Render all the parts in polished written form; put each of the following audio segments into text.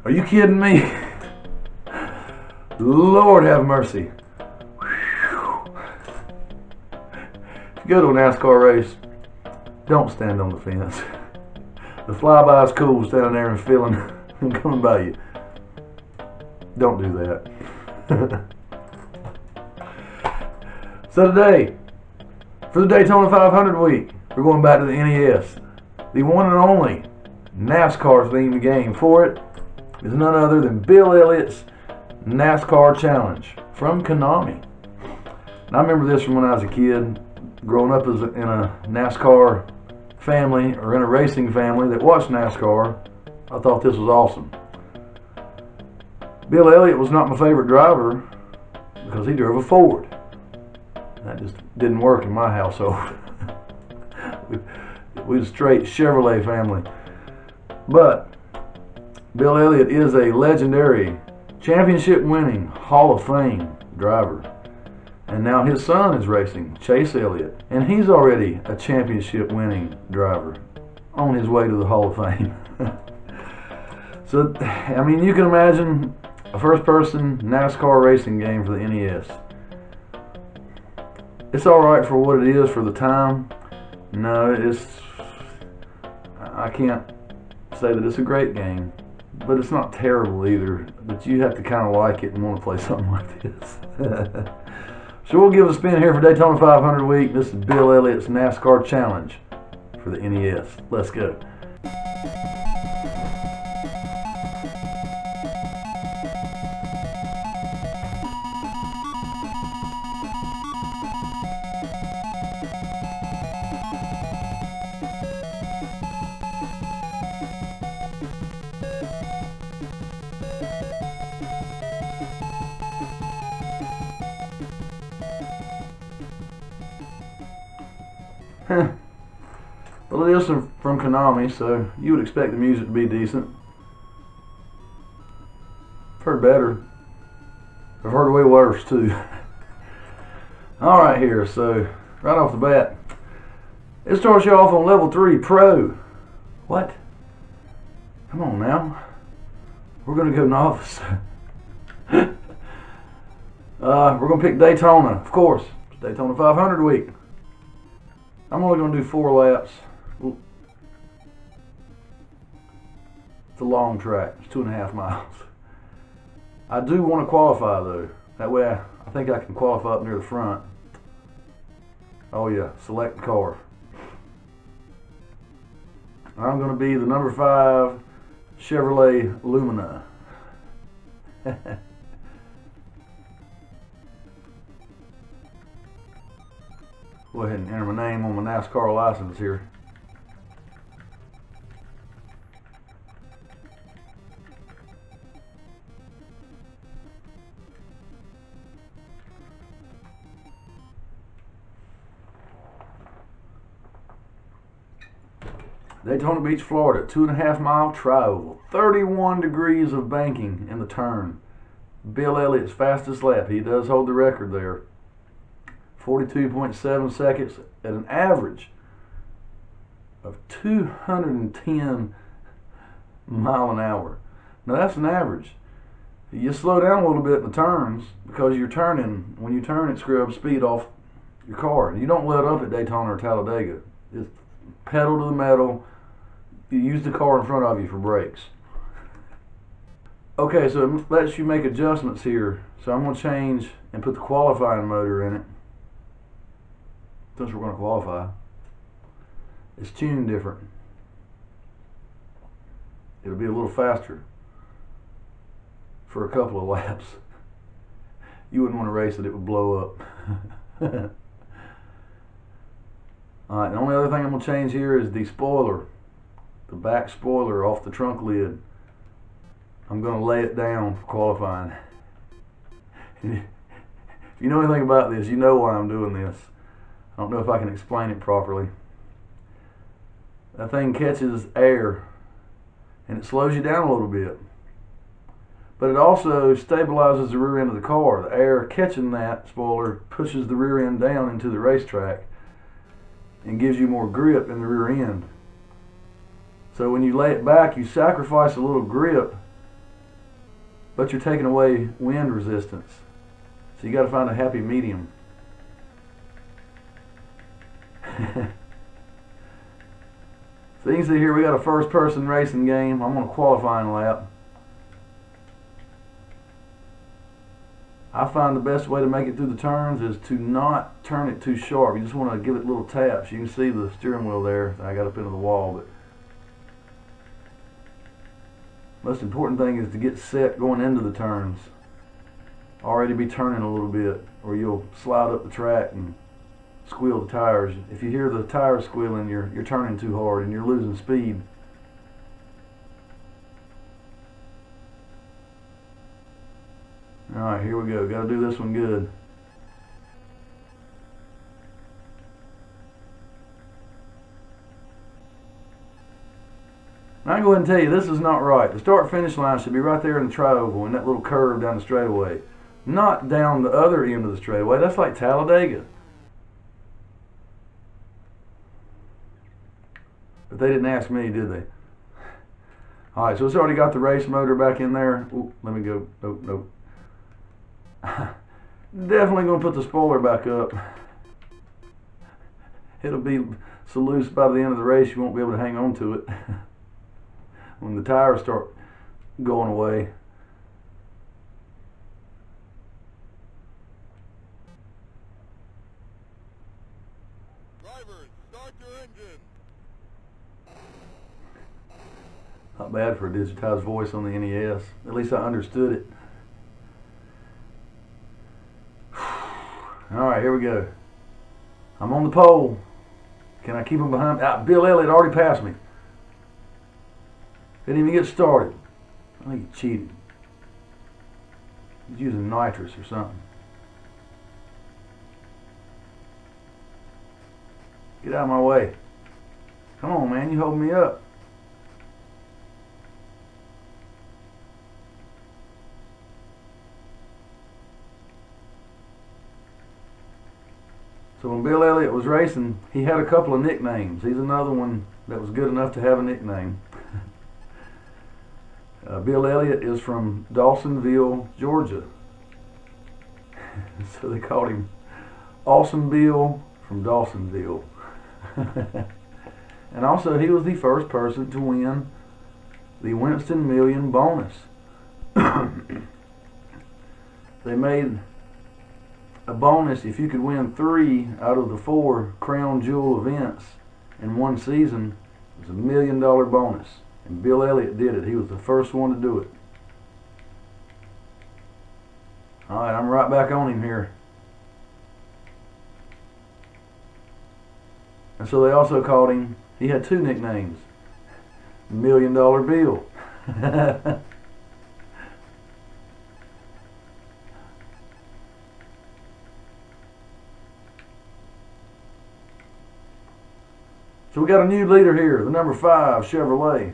Are you kidding me? Lord have mercy. If you go to a NASCAR race, don't stand on the fence. The flyby is cool, standing there and feeling them coming by you. Don't do that. So today, for the Daytona 500 week, we're going back to the NES. The one and only NASCAR themed game. For it is none other than Bill Elliott's NASCAR Challenge from Konami. And I remember this from when I was a kid, growing up in a NASCAR family, or in a racing family that watched NASCAR. I thought this was awesome. Bill Elliott was not my favorite driver because he drove a Ford. That just didn't work in my household. We was a straight Chevrolet family. But Bill Elliott is a legendary, championship-winning, Hall of Fame driver. And now his son is racing, Chase Elliott, and he's already a championship-winning driver on his way to the Hall of Fame. So, I mean, you can imagine a first-person NASCAR racing game for the NES. It's alright for what it is for the time. No, I can't say that it's a great game, but it's not terrible either. But you have to kind of like it and want to play something like this. So we'll give it a spin here for Daytona 500 week. This is Bill Elliott's NASCAR Challenge for the NES. Let's go. Well, it is from Konami, so you would expect the music to be decent. I've heard better. I've heard way worse too. Alright here, so right off the bat, it starts you off on level 3 Pro. What? Come on now. We're gonna go novice. We're gonna pick Daytona, of course. It's Daytona 500 week. I'm only going to do 4 laps. It's a long track. It's 2.5 miles. I do want to qualify though. That way I think I can qualify up near the front. Oh yeah, select the car. I'm going to be the number 5 Chevrolet Lumina. Go ahead and enter my name on my NASCAR license here. Daytona Beach, Florida, 2.5 mile tri-oval, 31 degrees of banking in the turn. Bill Elliott's fastest lap. He does hold the record there. 42.7 seconds at an average of 210 mile an hour. Now that's an average. You slow down a little bit in the turns because you're turning. When you turn, it scrubs speed off your car. You don't let up at Daytona or Talladega. It's pedal to the metal. You use the car in front of you for brakes. Okay, so it lets you make adjustments here. So I'm going to change and put the qualifying motor in it. Since we're going to qualify, it's tuned different. It'll be a little faster for a couple of laps. You wouldn't want to race it, it would blow up. Alright, the only other thing I'm going to change here is the spoiler, the back spoiler off the trunk lid. I'm going to lay it down for qualifying. If you know anything about this, you know why I'm doing this. I don't know if I can explain it properly. That thing catches air and it slows you down a little bit. But it also stabilizes the rear end of the car. The air catching that spoiler pushes the rear end down into the racetrack and gives you more grip in the rear end. So when you lay it back, you sacrifice a little grip but you're taking away wind resistance. So you got to find a happy medium. So you can see here we got a first person racing game. I'm on a qualifying lap. I find the best way to make it through the turns is to not turn it too sharp. You just want to give it little taps. You can see the steering wheel there that I got up into the wall, but most important thing is to get set going into the turns. Already be turning a little bit, or you'll slide up the track and squeal the tires. If you hear the tires squealing, you're turning too hard and you're losing speed. Alright, here we go. Got to do this one good. Now I can go ahead and tell you, this is not right. The start-finish line should be right there in the tri-oval, in that little curve down the straightaway. Not down the other end of the straightaway. That's like Talladega. But they didn't ask me, did they? Alright, so it's already got the race motor back in there. Ooh, let me go. Nope, nope. Definitely going to put the spoiler back up. It'll be so loose by the end of the race you won't be able to hang on to it when the tires start going away. Driver, start your engine. Not bad for a digitized voice on the NES. At least I understood it. Alright, here we go. I'm on the pole. Can I keep him behind? Bill Elliot already passed me. Didn't even get started. I think he cheated. He's using nitrous or something. Get out of my way. Come on, man, you holding me up. So when Bill Elliot was racing, he had a couple of nicknames. He's another one that was good enough to have a nickname. Bill Elliot is from Dawsonville, Georgia. So they called him Awesome Bill from Dawsonville. And also he was the first person to win the Winston Million bonus. They made a bonus if you could win 3 out of the 4 crown jewel events in one season. It was $1 million bonus, and Bill Elliot did it. He was the first one to do it. Alright, I'm right back on him here. And so they also called him, he had 2 nicknames, $1 Million Bill. So we got a new leader here, the number 5 Chevrolet.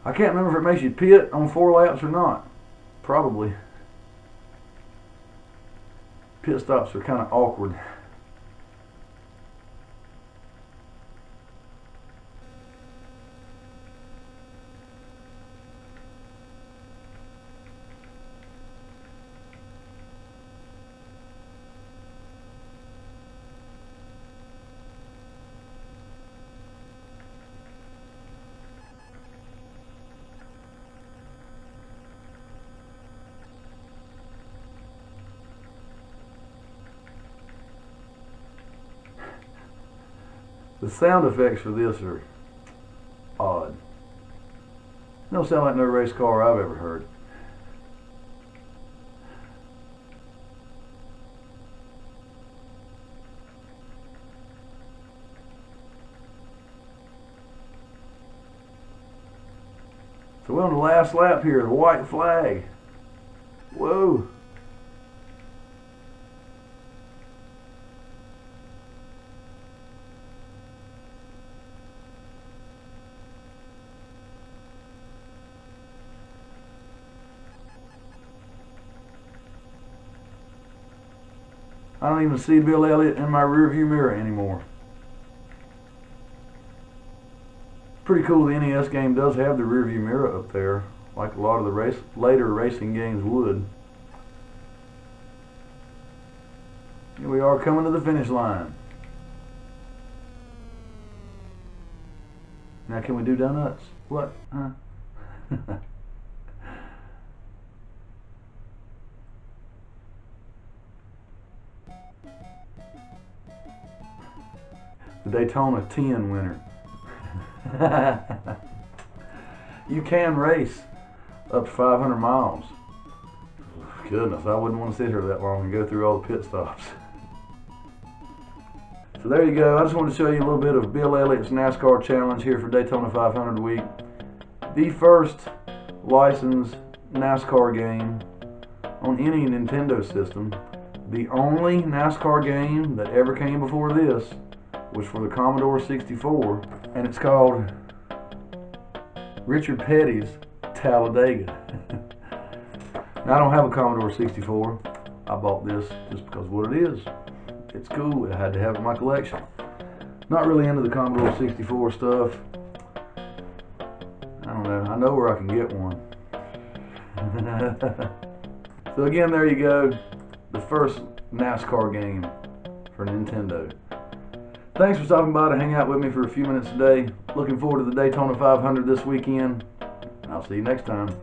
I can't remember if it makes you pit on 4 laps or not. Probably. Pit stops are kind of awkward. The sound effects for this are odd. They don't sound like no race car I've ever heard. So we're on the last lap here, the white flag. Whoa. I don't even see Bill Elliot in my rearview mirror anymore. pretty cool. The NES game does have the rear view mirror up there, like a lot of the later racing games would. Here we are coming to the finish line. Now can we do donuts? What? Huh? The Daytona 10 winner. You can race up to 500 miles. Goodness, I wouldn't want to sit here that long and go through all the pit stops. So there you go. I just wanted to show you a little bit of Bill Elliott's NASCAR challenge here for Daytona 500 week. The first licensed NASCAR game on any Nintendo system. The only NASCAR game that ever came before this was for the Commodore 64, and it's called Richard Petty's Talladega. Now, I don't have a Commodore 64. I bought this just because of what it is. It's cool. I had to have it in my collection. Not really into the Commodore 64 stuff. I don't know. I know where I can get one. So again, there you go. The first NASCAR game for Nintendo. Thanks for stopping by to hang out with me for a few minutes today. Looking forward to the Daytona 500 this weekend. I'll see you next time.